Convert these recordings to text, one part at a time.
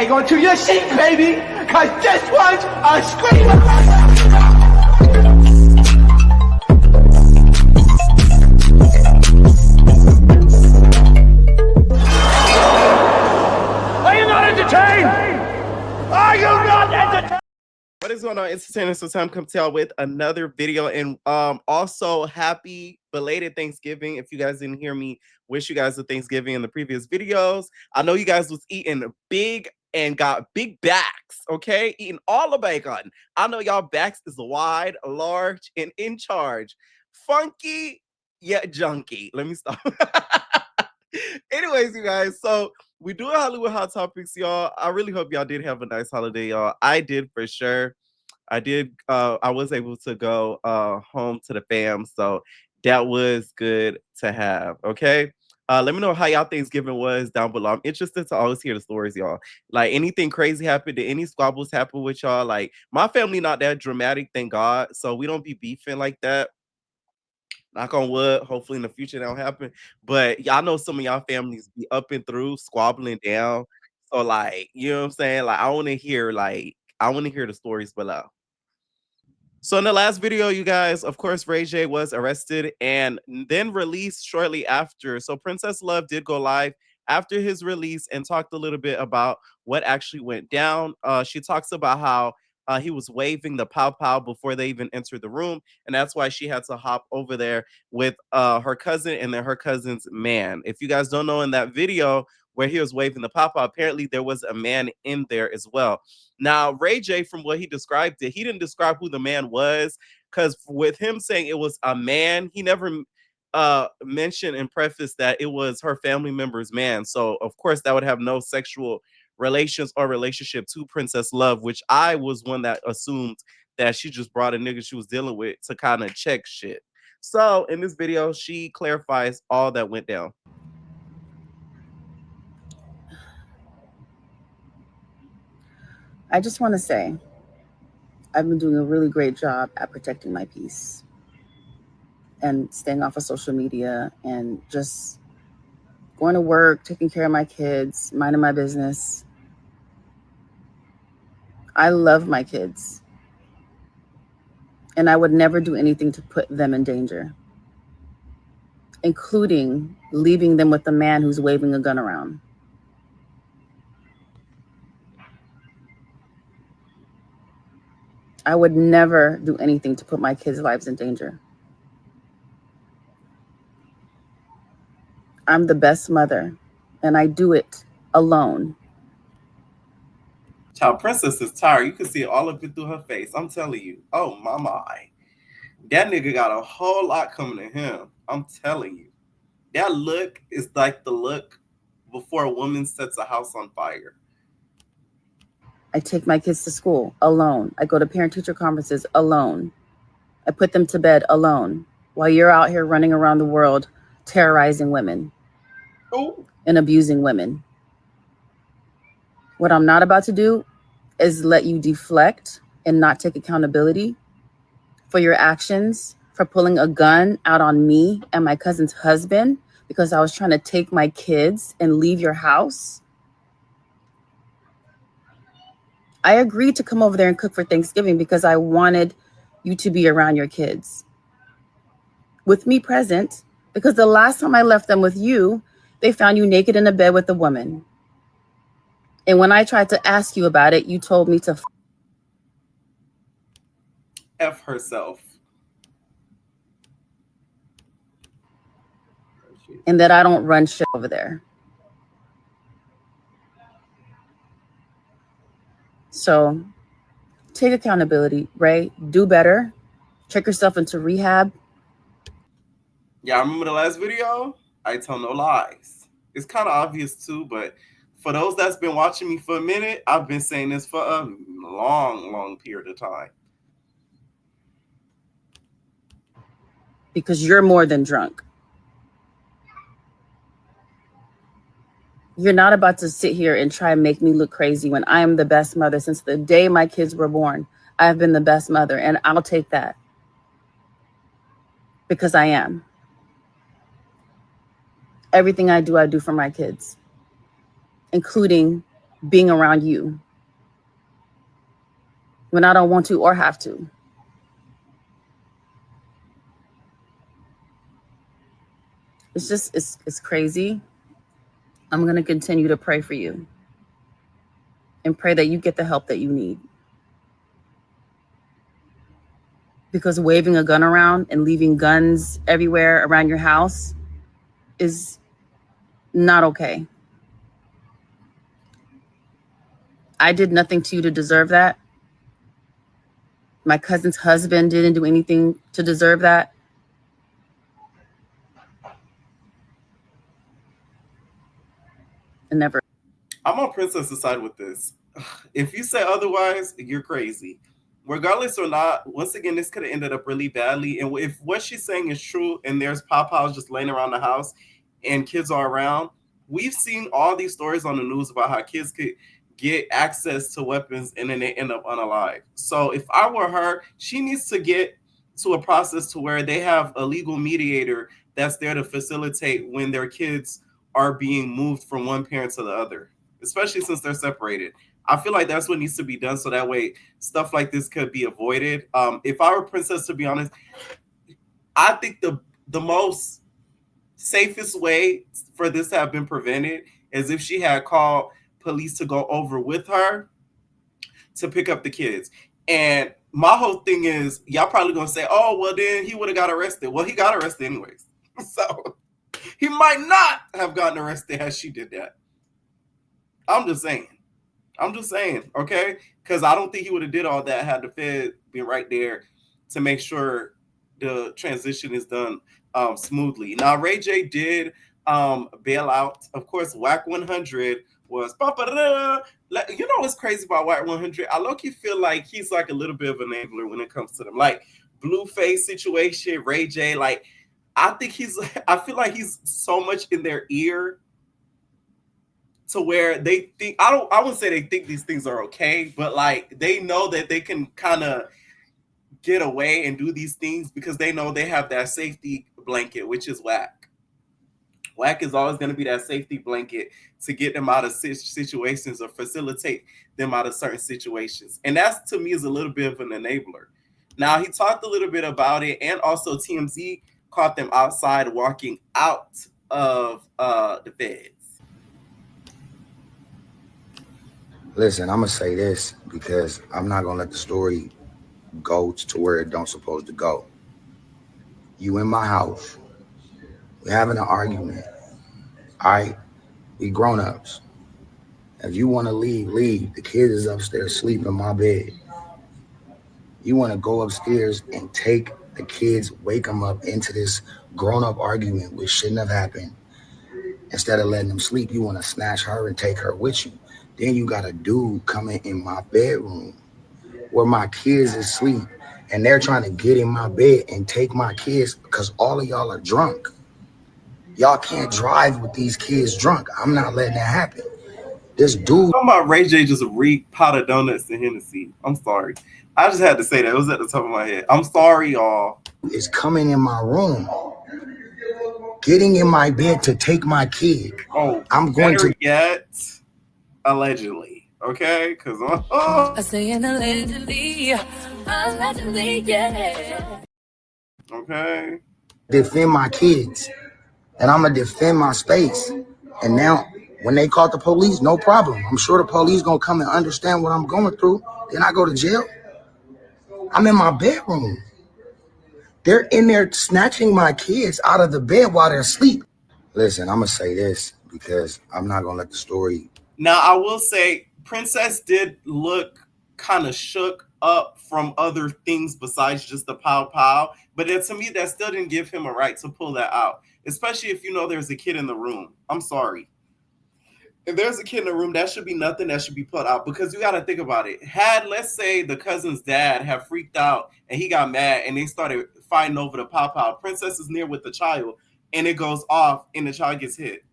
hang on to your seat, baby, because this one's a screamer. Are you not entertained? Are you not entertained? What is going on, entertainers? So time come tell with another video, and also happy belated Thanksgiving. If you guys didn't hear me wish you guys a Thanksgiving in the previous videos, I know you guys was eating big and got big backs, okay? Eating all the bacon. I know y'all backs is wide, large, and in charge. Funky yet junky. Let me stop. Anyways, you guys, so we do a Hollywood Hot Topics, y'all. I really hope y'all did have a nice holiday, y'all. I did for sure. I did. I was able to go home to the fam, so that was good to have. Okay. Let me know how y'all Thanksgiving was down below. I'm interested to always hear the stories, y'all. Like, anything crazy happened? Did any squabbles happen with y'all? Like, my family not that dramatic, thank God. So we don't be beefing like that. Knock on wood. Hopefully in the future that don't happen. But y'all know some of y'all families be up and through, squabbling down. So, like, you know what I'm saying? Like, I want to hear the stories below. So in the last video, you guys, of course, Ray J was arrested and then released shortly after. So Princess Love did go live after his release and talked a little bit about what actually went down. She talks about how he was waving the pow pow before they even entered the room, and that's why she had to hop over there with her cousin and then her cousin's man. If you guys don't know, in that video where he was waving the pow pow, apparently there was a man in there as well. Now, Ray J, from what he described it, he didn't describe who the man was, because with him saying it was a man, he never mentioned and prefaced that it was her family member's man. So, of course, that would have no sexual relations or relationship to Princess Love, which I was one that assumed that she just brought a nigga she was dealing with to kind of check shit. So, in this video, she clarifies all that went down. I just want to say, I've been doing a really great job at protecting my peace and staying off of social media and just going to work, taking care of my kids, minding my business. I love my kids, and I would never do anything to put them in danger, including leaving them with a man who's waving a gun around. I would never do anything to put my kids' lives in danger. I'm the best mother, and I do it alone. Child, Princess is tired. You can see all of it through her face. I'm telling you. Oh, my. That nigga got a whole lot coming to him. I'm telling you. That look is like the look before a woman sets a house on fire. I take my kids to school alone. I go to parent-teacher conferences alone. I put them to bed alone while you're out here running around the world terrorizing women and abusing women. What I'm not about to do is let you deflect and not take accountability for your actions, for pulling a gun out on me and my cousin's husband because I was trying to take my kids and leave your house. I agreed to come over there and cook for Thanksgiving because I wanted you to be around your kids with me present, because the last time I left them with you, they found you naked in a bed with a woman. And when I tried to ask you about it, you told me to F herself. And that I don't run shit over there. So take accountability, Ray. Do better. Check yourself into rehab. Yeah, I remember the last video? I tell no lies. It's kind of obvious too, but for those that's been watching me for a minute, I've been saying this for a long period of time. Because you're more than drunk. You're not about to sit here and try and make me look crazy when I am the best mother. Since the day my kids were born, I've been the best mother, and I'll take that. Because I am. Everything I do for my kids, including being around you when I don't want to or have to. It's crazy. I'm going to continue to pray for you and pray that you get the help that you need. Because waving a gun around and leaving guns everywhere around your house is not okay. I did nothing to you to deserve that. My cousin's husband didn't do anything to deserve that. And never. I'm on Princess's side with this. If you say otherwise, you're crazy. Regardless or not, once again, this could have ended up really badly. And if what she's saying is true and there's pop-pies just laying around the house and kids are around, we've seen all these stories on the news about how kids could get access to weapons and then they end up unalive. So if I were her, she needs to get to a process to where they have a legal mediator that's there to facilitate when their kids are being moved from one parent to the other, especially since they're separated. I feel like that's what needs to be done so that way stuff like this could be avoided. If I were Princess, to be honest, I think the most safest way for this to have been prevented is if she had called police to go over with her to pick up the kids. And my whole thing is, y'all probably gonna say, oh, well, then he would have got arrested. Well, he got arrested anyways. So he might not have gotten arrested as she did that. I'm just saying, okay? Because I don't think he would have did all that had the Fed been right there to make sure the transition is done smoothly. Now, Ray J did bail out. Of course, Whack 100 was, you know what's crazy about Whack 100? I low-key feel like he's like a little bit of an enabler when it comes to them. Like, Blueface situation, Ray J, like, I feel like he's so much in their ear to where they think, I wouldn't say they think these things are okay, but like they know that they can kind of get away and do these things because they know they have that safety blanket, which is Whack. Whack is always going to be that safety blanket to get them out of situations or facilitate them out of certain situations. And that, to me, is a little bit of an enabler. Now, he talked a little bit about it, and also TMZ caught them outside walking out of the feds. Listen, I'm going to say this because I'm not going to let the story go to where it don't supposed to go. You in my house. We're having an argument. All right? We grown-ups. If you want to leave, leave. The kid is upstairs sleeping in my bed. You want to go upstairs and take the kids, wake them up into this grown-up argument which shouldn't have happened. Instead of letting them sleep, you want to snatch her and take her with you. Then you got a dude coming in my bedroom where my kids is asleep and they're trying to get in my bed and take my kids because all of y'all are drunk. Y'all can't drive with these kids drunk. I'm not letting that happen. This dude. Talking about Ray J just reeked pot of donuts and Hennessy. I'm sorry. I just had to say that. It was at the top of my head. I'm sorry, y'all. Is coming in my room, getting in my bed to take my kid. Oh, I'm going to get allegedly, okay? Because I say allegedly, yeah. Okay. Defend my kids, and I'm gonna defend my space. And now, when they call the police, no problem. I'm sure the police gonna come and understand what I'm going through. Then I go to jail. I'm in my bedroom. They're in there snatching my kids out of the bed while they're asleep. Listen, I'm gonna say this because I'm not gonna let the story. Now, I will say Princess did look kind of shook up from other things besides just the pow pow. But to me, that still didn't give him a right to pull that out, especially if you know there's a kid in the room. I'm sorry. If there's a kid in the room, that should be nothing that should be put out, because you got to think about it. Had, let's say, the cousin's dad have freaked out and he got mad and they started fighting over the pow pow. Princess is near with the child and it goes off and the child gets hit.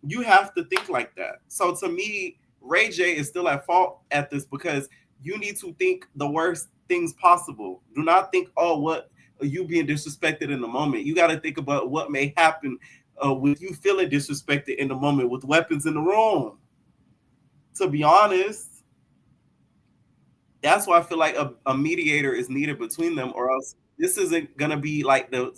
You have to think like that. So to me, Ray J is still at fault at this because you need to think the worst things possible. Do not think, oh, what you being disrespected in the moment. You got to think about what may happen with you feeling disrespected in the moment with weapons in the room. to be honest. That's why I feel like a mediator is needed between them, or else this isn't gonna be like the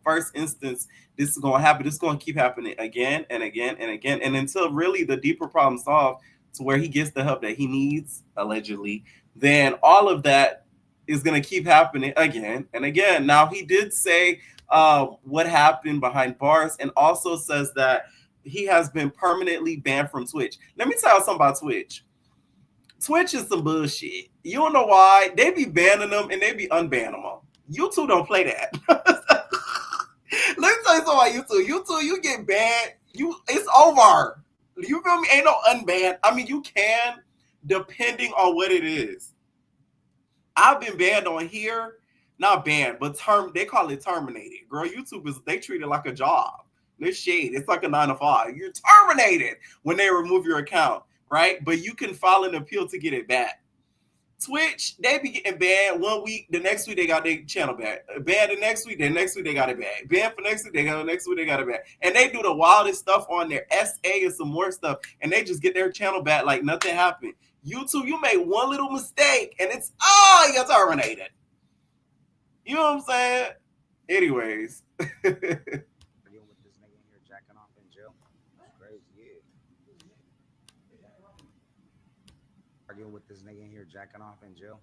first instance. This is gonna happen. This is gonna keep happening again and again and again, and until really the deeper problem solved, to where he gets the help that he needs, allegedly. Then all of that is gonna keep happening again and again. Now he did say what happened behind bars, and also says that he has been permanently banned from Twitch. Let me tell you something about Twitch. Twitch is some bullshit. You don't know why. They be banning them and they be unbanning them. YouTube don't play that. Let me tell you something about YouTube. YouTube, you get banned, it's over. You feel me? Ain't no unban. I mean, you can, depending on what it is. I've been banned on here. Not banned, but they call it terminated. Girl, YouTube they treat it like a job. This shade. It's like a 9 to 5. You're terminated when they remove your account. Right? But you can file an appeal to get it back. Twitch, they be getting banned 1 week, the next week they got their channel back. Banned the next week they got it back. Banned for next week, they got it back. And they do the wildest stuff on their SA and some more stuff, and they just get their channel back like nothing happened. YouTube, you made one little mistake, and it's, you're terminated. You know what I'm saying? Anyways. With this nigga in here jacking off in jail.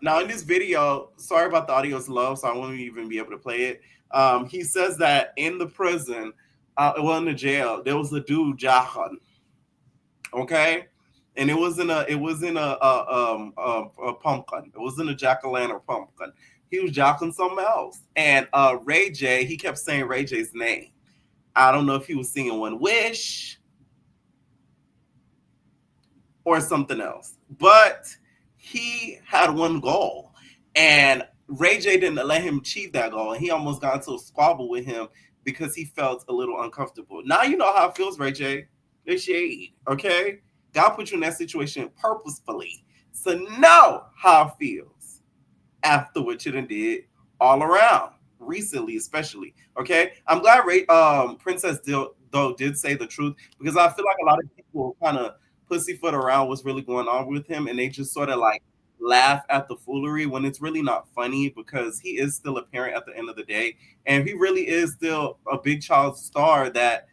Now in this video, sorry about the audio's low, so I won't even be able to play it. He says that in the prison, in the jail, there was a dude jacking. Okay, and it wasn't a pumpkin. It wasn't a jack-o'-lantern pumpkin. He was jacking something else. And Ray J, he kept saying Ray J's name. I don't know if he was singing One Wish or something else, but he had one goal, and Ray J didn't let him achieve that goal, and he almost got into a squabble with him because he felt a little uncomfortable. Now you know how it feels, Ray J. It's shade, okay? God put you in that situation purposefully, so know how it feels after what you done did all around, recently especially, okay? I'm glad Princess though did say the truth, because I feel like a lot of people kind of pussyfoot around what's really going on with him, and they just sort of like laugh at the foolery when it's really not funny, because he is still a parent at the end of the day, and he really is still a big child star that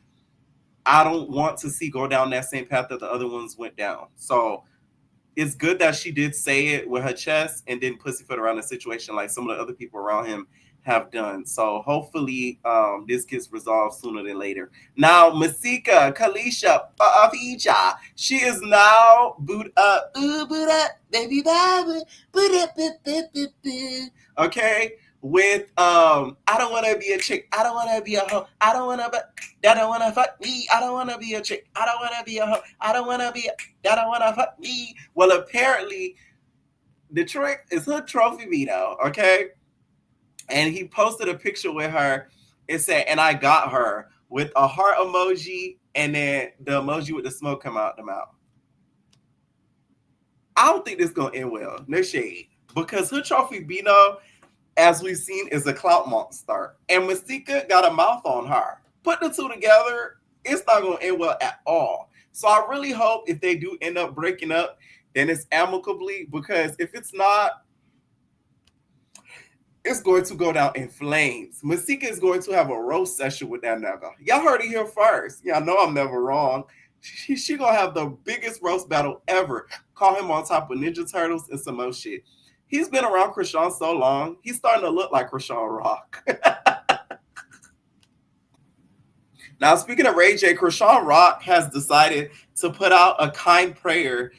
I don't want to see go down that same path that the other ones went down. So it's good that she did say it with her chest and didn't pussyfoot around the situation like some of the other people around him have done. So hopefully this gets resolved sooner than later. Now, Masika, Kalisha, Afija, she is now boot up, baby, okay, with I don't want to be a chick, I don't want to be a hoe, I don't want to, that don't want to fuck me, I don't want to be a chick, I don't want to be a hoe, I don't want to be, that don't want to fuck me. Well, apparently the trick is HoodTrophy Bino, okay? And he posted a picture with her. It said, and I got her, with a heart emoji and then the emoji with the smoke come out the mouth. I don't think this is going to end well. No shade. Because HoodTrophy Bino, as we've seen, is a clout monster. And Masika got a mouth on her. Put the two together, it's not going to end well at all. So I really hope if they do end up breaking up, then it's amicably. Because if it's not, it's going to go down in flames. Masika is going to have a roast session with that nigga. Y'all heard it here first. Y'all know I'm never wrong. She gonna have the biggest roast battle ever. Call him on top of Ninja Turtles and some more shit. He's been around Chrisean so long, he's starting to look like Chrisean Rock. Now, speaking of Ray J, Chrisean Rock has decided to put out a kind prayer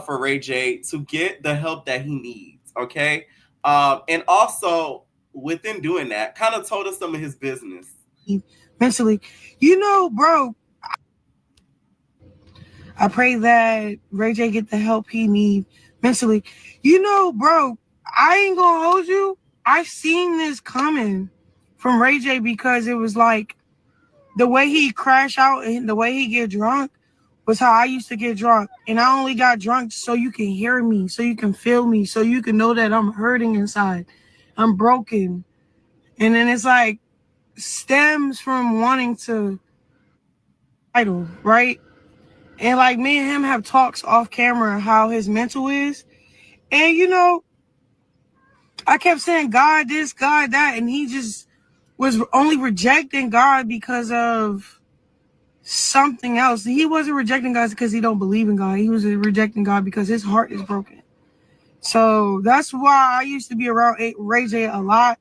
for Ray J to get the help that he needs, okay? And also, within doing that, kind of told us some of his business. Mentally, bro, I pray that Ray J get the help he needs mentally. Bro, I ain't gonna hold you. I seen this coming from Ray J, because it was like the way he crash out and the way he get drunk was how I used to get drunk. And I only got drunk so you can hear me, so you can feel me, so you can know that I'm hurting inside. I'm broken. And then it's like stems from wanting to idle, right? And like me and him have talks off camera how his mental is. And you know, I kept saying God this, God that, and he just was only rejecting God because of something else. He wasn't rejecting God because he don't believe in God. He was rejecting God because his heart is broken. So that's why I used to be around Ray J a lot,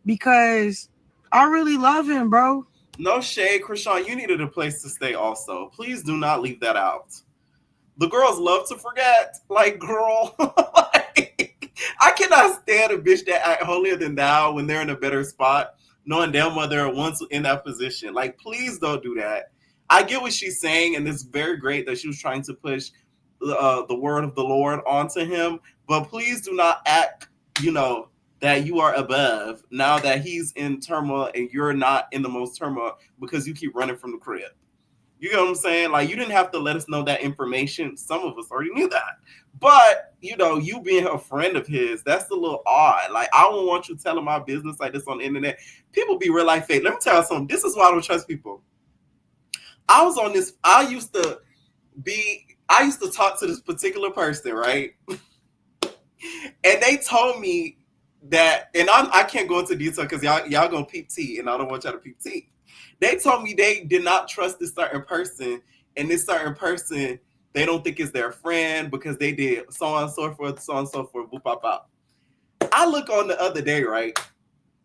because I really love him, bro. No shade, Chrisean. You needed a place to stay also. Please do not leave that out. The girls love to forget. Like, girl, like, I cannot stand a bitch that act holier than thou when they're in a better spot, knowing damn well they're once in that position. Like, please don't do that. I get what she's saying, and it's very great that she was trying to push the word of the Lord onto him. But please do not act, that you are above now that he's in turmoil and you're not in the most turmoil because you keep running from the crib. You know what I'm saying? Like, you didn't have to let us know that information. Some of us already knew that. But, you being a friend of his, that's a little odd. Like, I don't want you telling my business like this on the internet. People be real life fake. Let me tell you something. This is why I don't trust people. I was on this. I used to talk to this particular person, right? And they told me that, and I can't go into detail because y'all gonna peep tea, and I don't want y'all to peep tea. They told me they did not trust this certain person, and this certain person, they don't think is their friend because they did so on and so forth, boop, pop, pop. I look on the other day, right?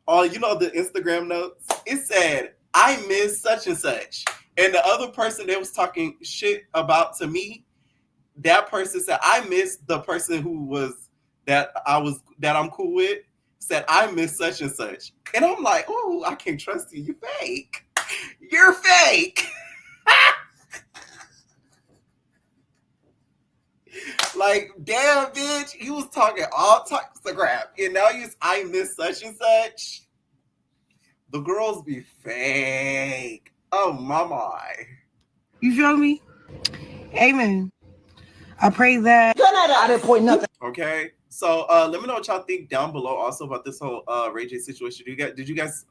On, the Instagram notes, it said, I miss such and such. And the other person they was talking shit about to me, that person said, I miss the person who was, that I'm cool with, said, I miss such and such. And I'm like, oh, I can't trust you. You fake. You're fake. Like, damn, bitch, you was talking all types of crap, and now I miss such and such. The girls be fake. Oh, my. You feel me? Amen. I pray that. I didn't point nothing. Okay, so let me know what y'all think down below also about this whole Ray J situation. Did you guys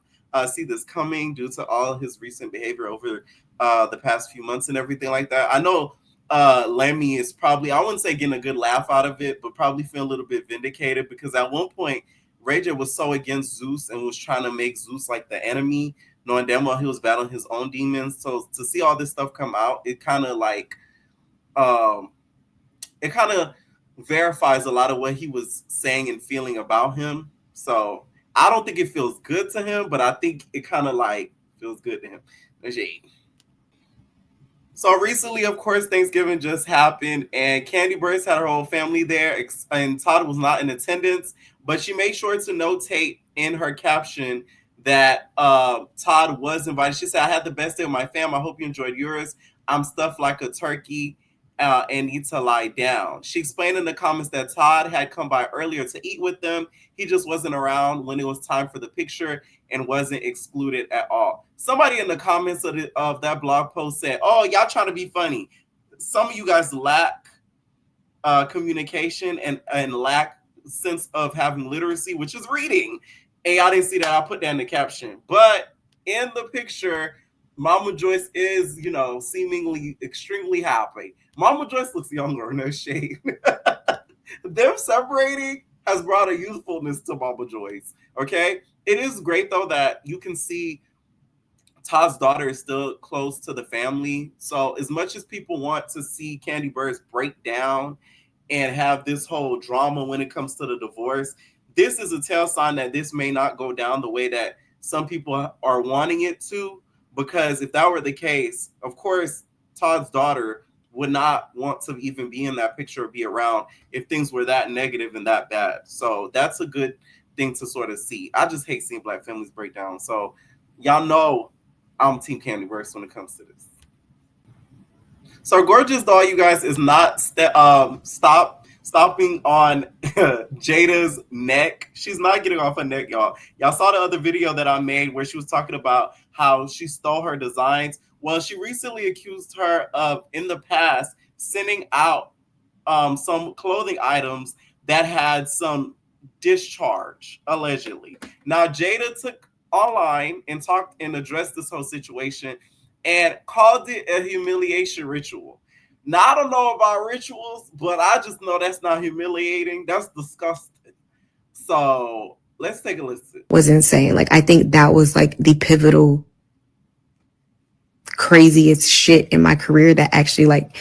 see this coming due to all his recent behavior over the past few months and everything like that? I know Lemmy is probably, I wouldn't say getting a good laugh out of it, but probably feeling a little bit vindicated, because at one point Ray J was so against Zeus and was trying to make Zeus like the enemy, knowing damn well he was battling his own demons. So to see all this stuff come out, it kind of like it kind of verifies a lot of what he was saying and feeling about him. So I don't think it feels good to him, but I think it kind of like feels good to him. So recently, of course, Thanksgiving just happened, and Kandi Burruss had her whole family there, and Todd was not in attendance, but she made sure to notate in her caption that Todd was invited. She said, I had the best day with my fam. I hope you enjoyed yours. I'm stuffed like a turkey and need to lie down. She explained in the comments that Todd had come by earlier to eat with them. He just wasn't around when it was time for the picture and wasn't excluded at all. Somebody in the comments of that blog post said, oh, y'all trying to be funny. Some of you guys lack communication and lack sense of having literacy, which is reading. And y'all didn't see that. I put that in the caption. But in the picture, Mama Joyce is, seemingly extremely happy. Mama Joyce looks younger, no shade. Them separating has brought a youthfulness to Mama Joyce, okay? It is great, though, that you can see Todd's daughter is still close to the family. So as much as people want to see Kandi Burruss break down and have this whole drama when it comes to the divorce, this is a tell sign that this may not go down the way that some people are wanting it to. Because if that were the case, of course, Todd's daughter would not want to even be in that picture or be around if things were that negative and that bad. So that's a good thing to sort of see. I just hate seeing Black families break down. So y'all know I'm Team Kandi Burruss when it comes to this. So Gorgeous Doll, you guys, is not stopping on Jayda's neck. She's not getting off her neck, y'all. Y'all saw the other video that I made where she was talking about how she stole her designs. Well, she recently accused her of, in the past, sending out some clothing items that had some discharge, allegedly. Now, Jayda took online and talked and addressed this whole situation and called it a humiliation ritual. Now, I don't know about rituals, but I just know that's not humiliating. That's disgusting. So let's take a listen. Was insane. Like, I think that was like the pivotal, craziest shit in my career that actually like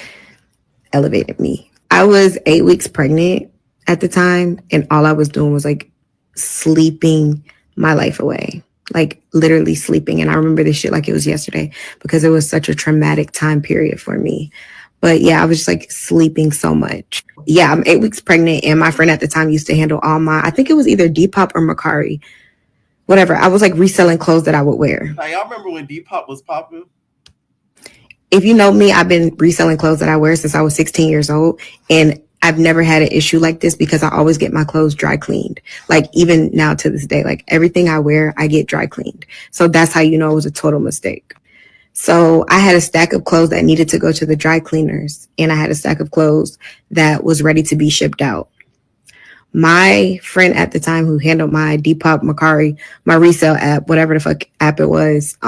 elevated me. I was 8 weeks pregnant at the time, and all I was doing was like sleeping my life away. Like literally sleeping. And I remember this shit like it was yesterday because it was such a traumatic time period for me. But yeah, I was just like sleeping so much. Yeah, I'm 8 weeks pregnant, and my friend at the time used to handle all my, I think it was either Depop or Mercari, whatever. I was like reselling clothes that I would wear. Now, y'all remember when Depop was popping? If you know me, I've been reselling clothes that I wear since I was 16 years old. And I've never had an issue like this because I always get my clothes dry cleaned. Like even now to this day, like everything I wear, I get dry cleaned. So that's how you know it was a total mistake. So I had a stack of clothes that needed to go to the dry cleaners, and I had a stack of clothes that was ready to be shipped out. My friend at the time who handled my Depop, Mercari, my resale app, whatever the fuck app it was,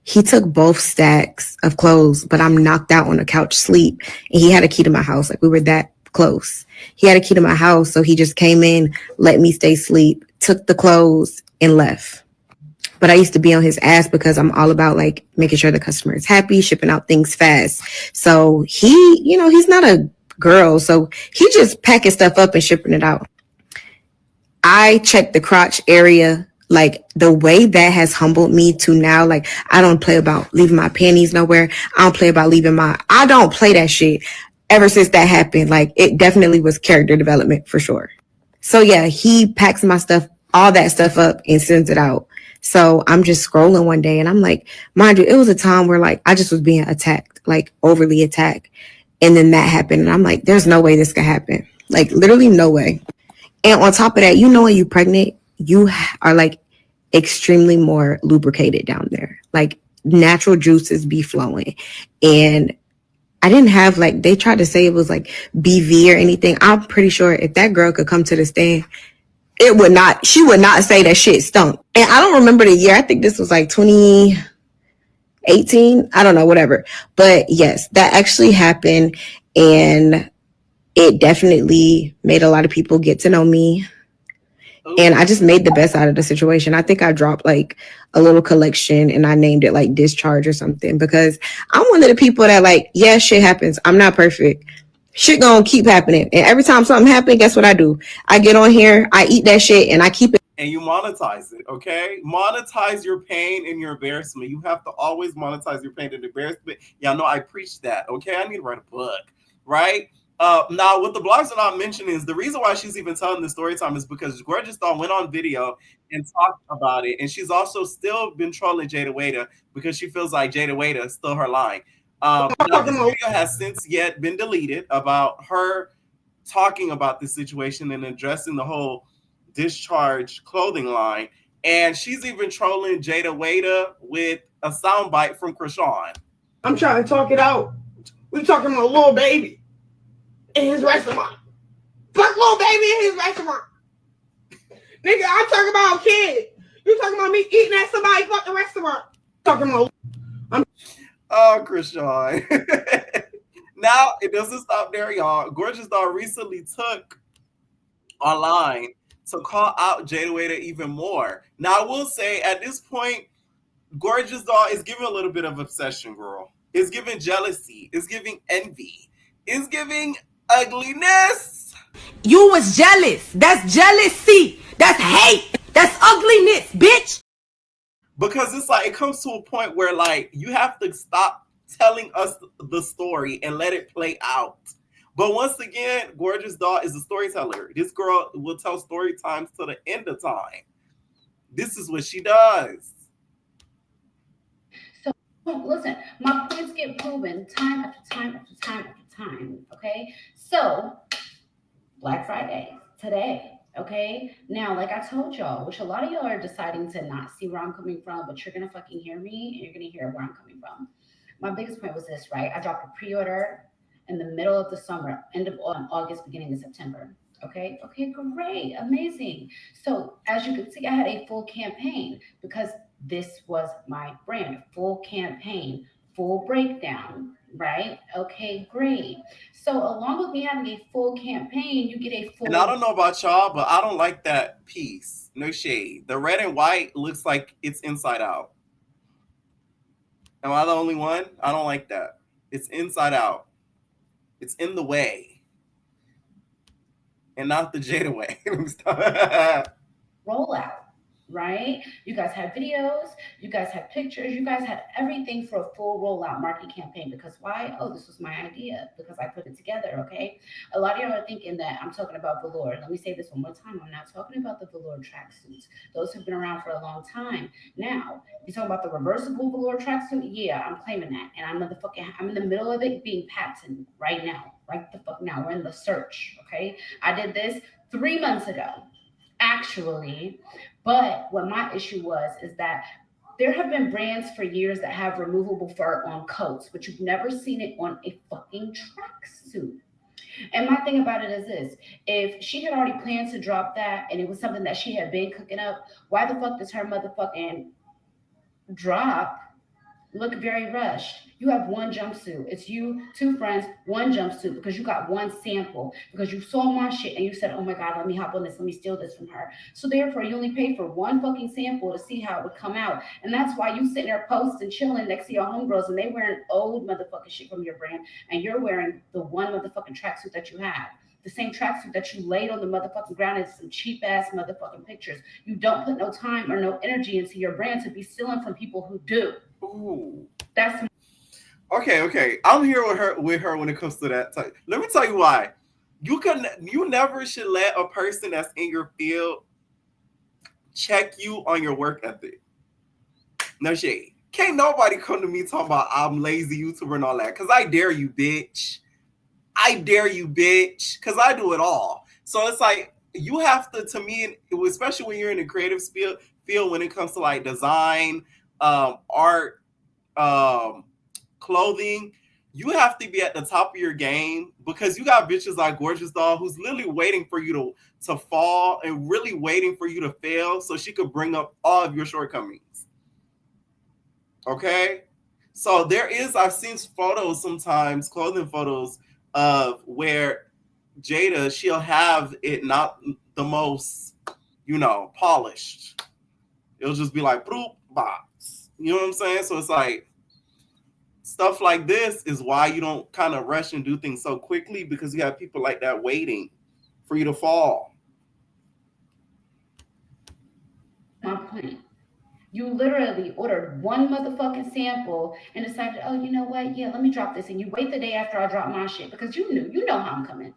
he took both stacks of clothes, but I'm knocked out on the couch sleep, and he had a key to my house. Like we were that close. He had a key to my house, so he just came in, let me stay asleep, took the clothes, and left. But I used to be on his ass because I'm all about like making sure the customer is happy, shipping out things fast. So he, you know, he's not a girl, so he just packing stuff up and shipping it out. I checked the crotch area. Like the way that has humbled me to now, like I don't play about leaving my panties nowhere. I don't play about I don't play that shit. Ever since that happened, like it definitely was character development for sure. So yeah, he packs my stuff, all that stuff up and sends it out. So I'm just scrolling one day and I'm like, mind you, it was a time where like I just was being attacked, like overly attacked. And then that happened. And I'm like, there's no way this could happen. Like literally no way. And on top of that, you know, when you're pregnant, you are like extremely more lubricated down there. Like natural juices be flowing. And I didn't have like, they tried to say it was like BV or anything. I'm pretty sure if that girl could come to the stand, she would not say that shit stunk. And I don't remember the year. I think this was like 2018. I don't know, whatever. But yes, that actually happened. And it definitely made a lot of people get to know me. And I just made the best out of the situation. I think I dropped like a little collection and I named it like discharge or something because I'm one of the people that like, yeah, shit happens. I'm not perfect. Shit gonna keep happening. And every time something happens, guess what I do? I get on here, I eat that shit and I keep it. And you monetize it, okay? Monetize your pain and your embarrassment. You have to always monetize your pain and embarrassment. Y'all know I preach that, okay? I need to write a book, right? Now, what the blogs are not mentioning is the reason why she's even telling the story time is because Gorgeous Doll went on video and talked about it. And she's also still been trolling Jayda because she feels like Jayda is still her line. Now, this video has since yet been deleted about her talking about this situation and addressing the whole discharge clothing line. And she's even trolling Jayda with a soundbite from Chrisean. I'm trying to talk it out. We talking about little baby in his restaurant. Fuck little baby in his restaurant. Nigga, I'm talking about a kid. You talking about me eating at somebody's fucking restaurant. Talking about Oh, Chrisean. Now, it doesn't stop there, y'all. Gorgeous Doll recently took online to call out Jayda even more. Now, I will say, at this point, Gorgeous Doll is giving a little bit of obsession, girl. It's giving jealousy. It's giving envy. It's giving ugliness. You was jealous. That's jealousy. That's hate. That's ugliness, bitch. Because it's like, it comes to a point where like, you have to stop telling us the story and let it play out. But once again, Gorgeous Doll is a storyteller. This girl will tell story times to the end of time. This is what she does. So listen, my points get proven time after time after time after time. Okay, so Black Friday today. Okay, now like I told y'all, which a lot of y'all are deciding to not see where I'm coming from, but you're gonna fucking hear me and you're gonna hear where I'm coming from. My biggest point was this, right? I dropped a pre-order in the middle of the summer, end of August, beginning of September. Okay, great, amazing. So as you can see, I had a full campaign because this was my brand, full campaign, full breakdown, right? Okay, great. So along with me having a full campaign, you get a full. And I don't know about y'all, but I don't like that piece. No shade. The red and white looks like it's inside out. Am I the only one? I don't like that. It's inside out. It's in the way. And not the Jayda way. rollout, right? You guys had videos, you guys had pictures, you guys had everything for a full rollout marketing campaign. Because why? Oh, this was my idea because I put it together, okay? A lot of y'all are thinking that I'm talking about velour. Let me say this one more time. I'm not talking about the velour tracksuits. Those have been around for a long time. Now, you talking about the reversible velour tracksuit? Yeah, I'm claiming that. And I'm in the middle of it being patented right now. Right the fuck now. We're in the search, okay? I did this 3 months ago. Actually, but what my issue was is that there have been brands for years that have removable fur on coats, but you've never seen it on a fucking tracksuit. And my thing about it is this: if she had already planned to drop that and it was something that she had been cooking up, why the fuck does her motherfucking drop look very rushed? You have one jumpsuit. It's you, two friends, one jumpsuit because you got one sample because you saw my shit and you said, oh my God, let me hop on this. Let me steal this from her. So therefore, you only paid for one fucking sample to see how it would come out. And that's why you sitting there posting, chilling next to your homegirls and they wearing old motherfucking shit from your brand and you're wearing the one motherfucking tracksuit that you have. The same tracksuit that you laid on the motherfucking ground in some cheap ass motherfucking pictures. You don't put no time or no energy into your brand to be stealing from people who do. Ooh. That's okay. I'm here with her when it comes to that type. Let me tell you why. You never should let a person that's in your field check you on your work ethic. No shade. Can't nobody come to me talking about I'm lazy YouTuber and all that. Cause I dare you, bitch. I dare you, bitch. Cause I do it all. So it's like you have to me, especially when you're in the creative field when it comes to like design, art, clothing, you have to be at the top of your game because you got bitches like Gorgeous Doll who's literally waiting for you to fall and really waiting for you to fail so she could bring up all of your shortcomings. Okay? So I've seen photos sometimes, clothing photos of where Jayda, she'll have it not the most, polished. It'll just be like, bloop, box. You know what I'm saying? So it's like, stuff like this is why you don't kind of rush and do things so quickly because you have people like that waiting for you to fall. my point. You literally ordered one motherfucking sample and decided, oh, you know what? Yeah, let me drop this. And you wait the day after I drop my shit because you know how I'm coming.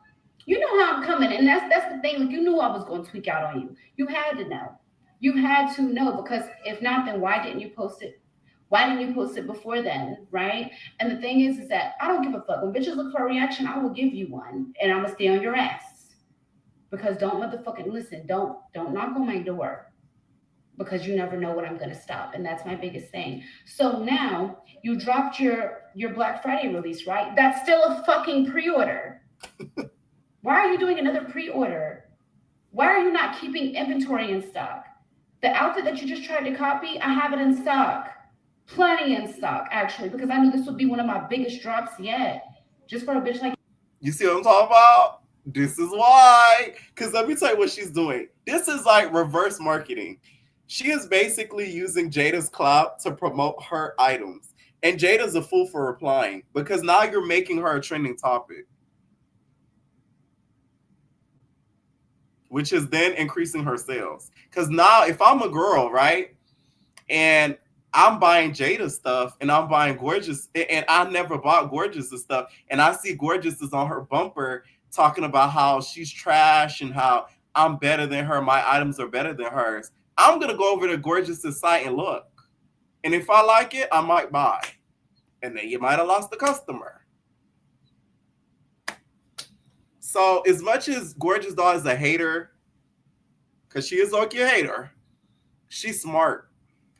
You know how I'm coming. And that's the thing. Like, you knew I was going to tweak out on you. You had to know. You had to know because if not, then why didn't you post it? Why didn't you post it before then, right? And the thing is that I don't give a fuck. When bitches look for a reaction, I will give you one, and I'm gonna stay on your ass. Because don't motherfucking listen. Don't knock on my door, because you never know when I'm gonna stop, and that's my biggest thing. So now you dropped your Black Friday release, right? That's still a fucking pre-order. Why are you doing another pre-order? Why are you not keeping inventory in stock? The outfit that you just tried to copy, I have it in stock. Plenty in stock, actually, because I knew this would be one of my biggest drops yet. Just for a bitch like you. See what I'm talking about? This is why. Because let me tell you what she's doing. This is like reverse marketing. She is basically using Jayda's clout to promote her items. And Jayda's a fool for replying because now you're making her a trending topic. Which is then increasing her sales. Because now if I'm a girl, right? And I'm buying Jayda stuff and I'm buying Gorgeous, and I never bought Gorgeous stuff. And I see Gorgeous is on her bumper talking about how she's trash and how I'm better than her. My items are better than hers. I'm going to go over to Gorgeous' site and look. And if I like it, I might buy. And then you might have lost the customer. So as much as Gorgeous Doll is a hater, because she is like a hater, she's smart.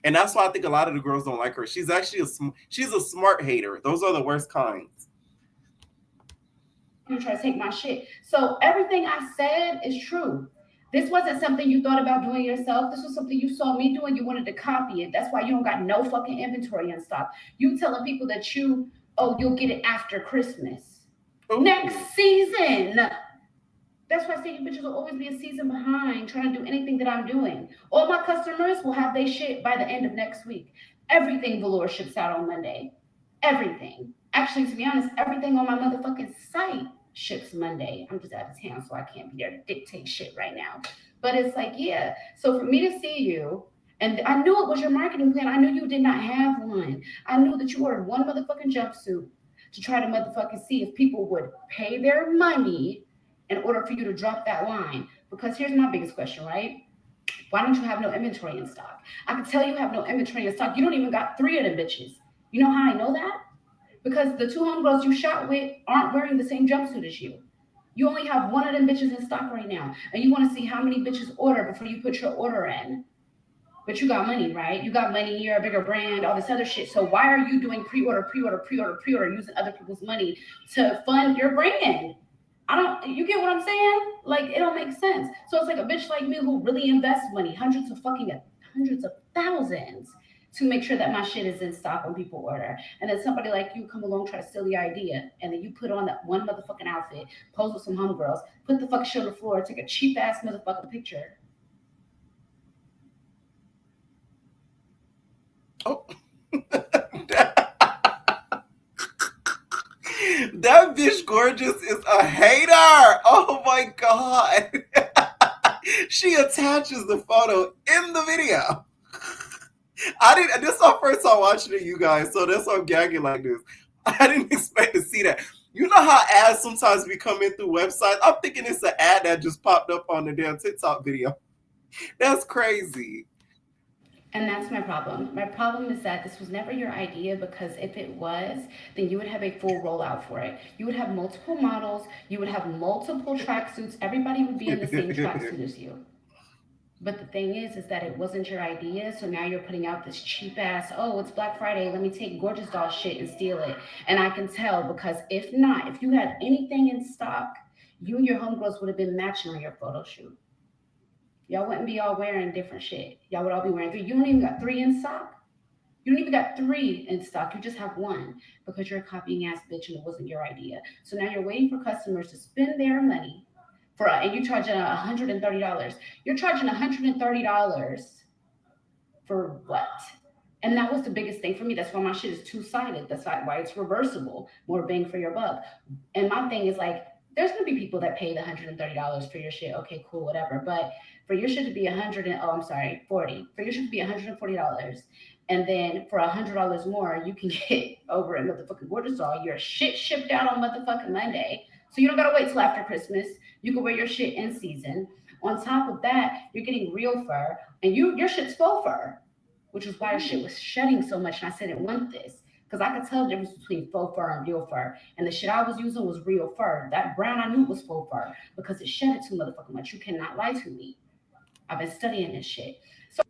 And that's why I think a lot of the girls don't like her. She's actually she's a smart hater. Those are the worst kinds. You try to take my shit. So everything I said is true. This wasn't something you thought about doing yourself. This was something you saw me doing. You wanted to copy it. That's why you don't got no fucking inventory in stock. You telling people that you oh, you'll get it after Christmas. Ooh. Next season. That's why I say you bitches will always be a season behind trying to do anything that I'm doing. All my customers will have their shit by the end of next week. Everything velour ships out on Monday. Everything. Actually, to be honest, everything on my motherfucking site ships Monday. I'm just out of town, so I can't be there to dictate shit right now. But it's like, yeah. So for me to see you, and I knew it was your marketing plan. I knew you did not have one. I knew that you ordered one motherfucking jumpsuit to try to motherfucking see if people would pay their money in order for you to drop that line. Because here's my biggest question, right? Why don't you have no inventory in stock? I can tell you have no inventory in stock. You don't even got 3 of them bitches. You know how I know that? Because the 2 homegirls you shot with aren't wearing the same jumpsuit as you. You only have 1 of them bitches in stock right now. And you want to see how many bitches order before you put your order in. But you got money, right? You got money, you're a bigger brand, all this other shit. So why are you doing pre-order, using other people's money to fund your brand? You get what I'm saying? Like, it don't make sense. So it's like a bitch like me who really invests money, hundreds of thousands, to make sure that my shit is in stock when people order. And then somebody like you come along, try to steal the idea, and then you put on that one motherfucking outfit, pose with some homegirls, put the fucking shit on the floor, take a cheap ass motherfucking picture. Oh. That bitch gorgeous is a hater. Oh my god. She attaches the photo in the video. This is our first time watching it, you guys, so that's why I'm gagging like this. I didn't expect to see that. You know how ads sometimes be coming through websites? I'm thinking it's an ad that just popped up on the damn TikTok video. That's crazy. And that's my problem. My problem is that this was never your idea, because if it was, then you would have a full rollout for it. You would have multiple models. You would have multiple tracksuits. Everybody would be in the same tracksuit as you. But the thing is that it wasn't your idea. So now you're putting out this cheap ass, oh, it's Black Friday, let me take Gorgeous Doll shit and steal it. And I can tell, because if not, if you had anything in stock, you and your homegirls would have been matching on your photo shoot. Y'all wouldn't be all wearing different shit. Y'all would all be wearing 3. You don't even got 3 in stock. You don't even got 3 in stock. You just have 1 because you're a copying ass bitch and it wasn't your idea. So now you're waiting for customers to spend their money and you charging $130. You're charging $130 for what? And that was the biggest thing for me. That's why my shit is 2-sided. That's why it's reversible. More bang for your buck. And my thing is like, there's gonna be people that pay the $130 for your shit. Okay, cool, whatever. But for your shit to be $40. For your shit to be $140, and then for $100 more, you can get over at motherfucking Gorgeous Doll your shit shipped out on motherfucking Monday. So you don't gotta wait till after Christmas. You can wear your shit in season. On top of that, you're getting real fur, and your shit's faux fur, which is why your shit was shedding so much. And I said, I want this. Because I could tell the difference between faux fur and real fur. And the shit I was using was real fur. That brown I knew was faux fur because it shedded too motherfucking much. You cannot lie to me. I've been studying this shit. So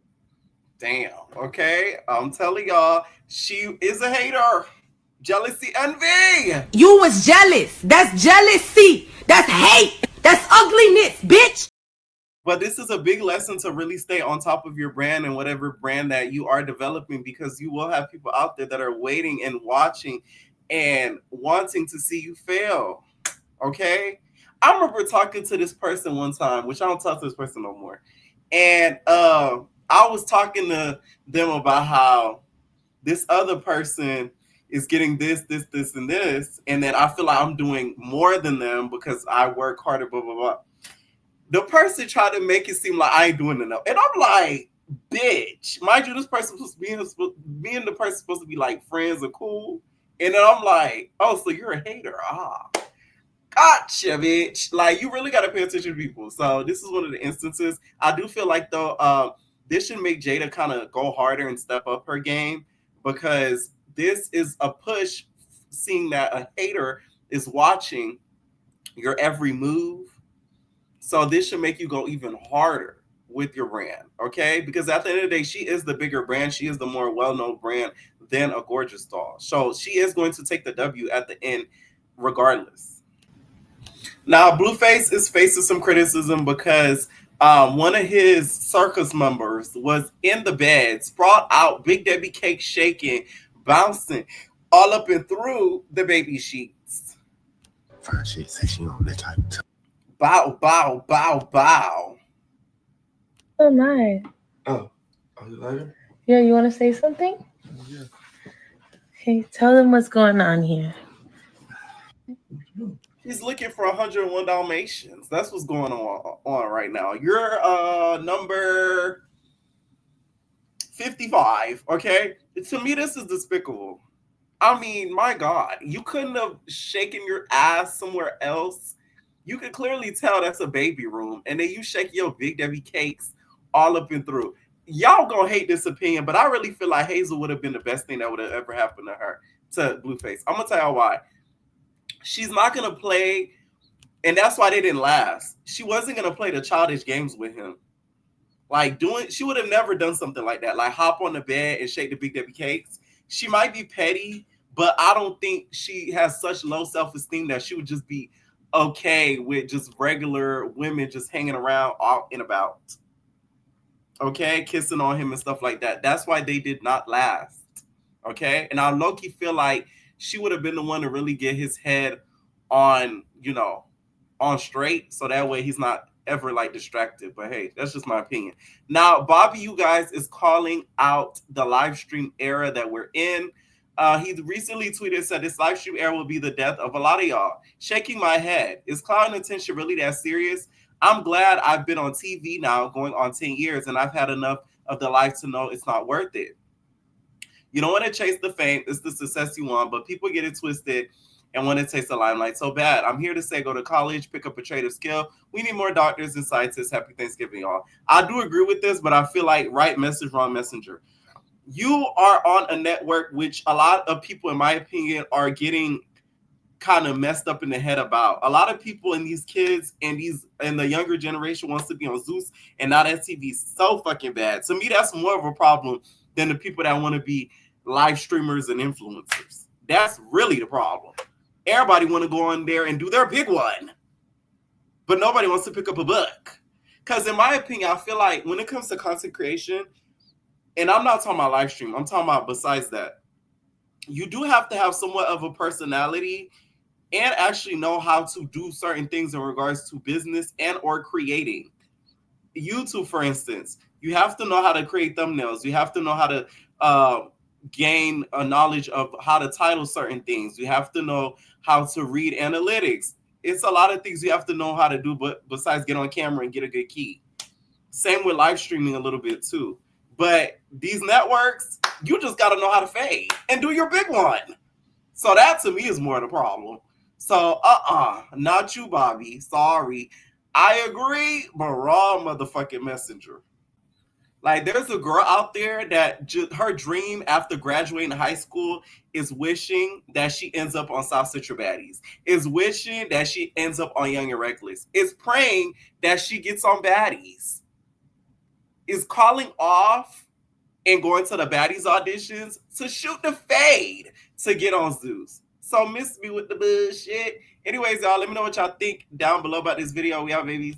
damn, okay? I'm telling y'all, she is a hater. Jealousy, envy. You was jealous. That's jealousy. That's hate. That's ugliness, bitch. But this is a big lesson to really stay on top of your brand and whatever brand that you are developing, because you will have people out there that are waiting and watching and wanting to see you fail. Okay? I remember talking to this person one time, which I don't talk to this person no more. And I was talking to them about how this other person is getting this, and this. And then I feel like I'm doing more than them because I work harder, blah, blah, blah. The person tried to make it seem like I ain't doing enough. And I'm like, bitch. Mind you, this person was me and the person supposed to be like friends or cool. And then I'm like, oh, so you're a hater. Gotcha, bitch. Like, you really got to pay attention to people. So this is one of the instances. I do feel like, though, this should make Jayda kind of go harder and step up her game, because this is a push, seeing that a hater is watching your every move. So this should make you go even harder with your brand, okay? Because at the end of the day, she is the bigger brand. She is the more well-known brand than a Gorgeous Doll. So she is going to take the W at the end regardless. Now, Blueface is facing some criticism because one of his circus members was in the bed, sprawled out, Big Debbie cake shaking, bouncing all up and through the baby sheets. Fine shit, say she on that type of time. Bow, bow, bow, bow. Oh my. Oh, you like her? Yeah, you want to say something? Yeah. Hey, tell them what's going on here. He's looking for 101 Dalmatians. That's what's going on right now. You're number 55, okay? To me, this is despicable. I mean, my God, you couldn't have shaken your ass somewhere else. You can clearly tell that's a baby room. And then you shake your Big Debbie cakes all up and through. Y'all gonna hate this opinion, but I really feel like Hazel would have been the best thing that would have ever happened to her, to Blueface. I'm gonna tell y'all why. She's not gonna play, and that's why they didn't last. She wasn't gonna play the childish games with him. Like she would have never done something like that. Like hop on the bed and shake the Big Debbie cakes. She might be petty, but I don't think she has such low self-esteem that she would just be okay with just regular women just hanging around out and about. Okay, kissing on him and stuff like that. That's why they did not last. Okay, and I low-key feel like she would have been the one to really get his head on, on straight, so that way he's not ever like distracted. But hey, that's just my opinion. Now, Bobby, you guys, is calling out the live stream era that we're in. He recently tweeted, said this live stream era will be the death of a lot of y'all. Shaking my head. Is clout and attention really that serious? I'm glad I've been on TV now going on 10 years and I've had enough of the life to know it's not worth it. You don't want to chase the fame. It's the success you want, but people get it twisted and want to taste the limelight so bad. I'm here to say go to college, pick up a trade of skill. We need more doctors and scientists. Happy Thanksgiving, y'all. I do agree with this, but I feel like right message, wrong messenger. You are on a network which a lot of people, in my opinion, are getting kind of messed up in the head about. A lot of people and these kids and the younger generation wants to be on Zeus and not STV so fucking bad. To me, that's more of a problem than the people that want to be live streamers and influencers. That's really the problem. Everybody want to go on there and do their big one, but nobody wants to pick up a book. Because in my opinion, I feel like when it comes to content creation, and I'm not talking about live stream, I'm talking about besides that, you do have to have somewhat of a personality and actually know how to do certain things in regards to business and or creating. YouTube, for instance, you have to know how to create thumbnails. You have to know how to gain a knowledge of how to title certain things. You have to know how to read analytics. It's a lot of things you have to know how to do, but besides get on camera and get a good key. Same with live streaming a little bit too. But these networks, you just got to know how to fade and do your big one. So that to me is more the problem. So not you, Bobby. Sorry. I agree, but wrong motherfucking messenger. Like, there's a girl out there that her dream after graduating high school is wishing that she ends up on South Central Baddies, is wishing that she ends up on Young and Reckless, is praying that she gets on Baddies, is calling off and going to the Baddies auditions to shoot the fade to get on Zeus. So miss me with the bullshit. Anyways, y'all, let me know what y'all think down below about this video. We out, babies.